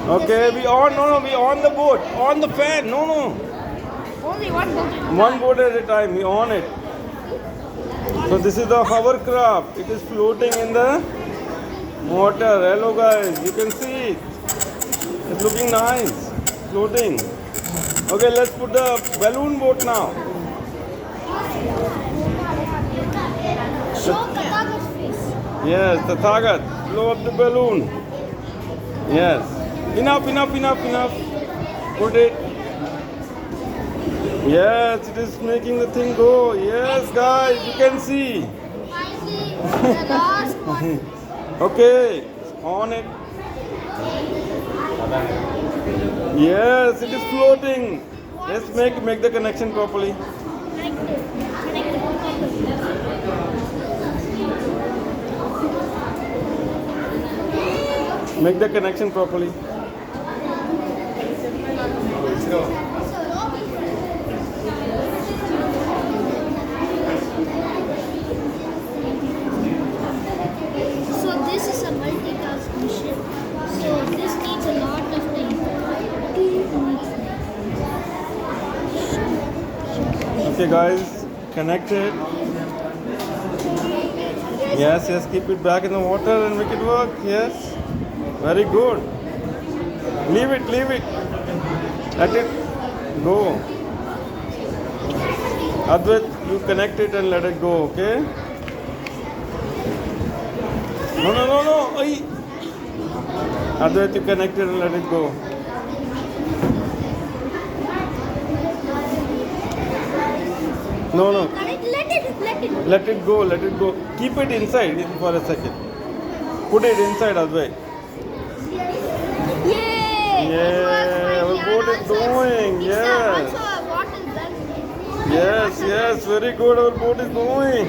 Okay, we on, no, we on the boat, on the fan, no. Only one boat. One boat at a time, we on it. So this is the hovercraft. It is floating in the water. Hello guys, you can see it. It's looking nice, floating. Okay, let's put the balloon boat now. Show Tathagat's face. Yes, Tathagat, blow up the balloon. Yes. Enough. Put it. Yes, it is making the thing go. Yes, guys, you can see. Finally, the last one. Okay, on it. Yes, it is floating. Let's make the connection properly. Make the connection properly. So this is a multitasking ship. So this needs a lot of time. Okay, guys, connect it. Yes, keep it back in the water and make it work. Yes, very good. Leave it. Let it go. Advait, you connect it and let it go, okay? No. Ay. Advait, you connect it and let it go. No. Let it. Let it go. Keep it inside for a second. Put it inside, Advait. Yay! Yeah, our boat is going. Yes. Also, a water gun. Yes, very good. Our boat is going.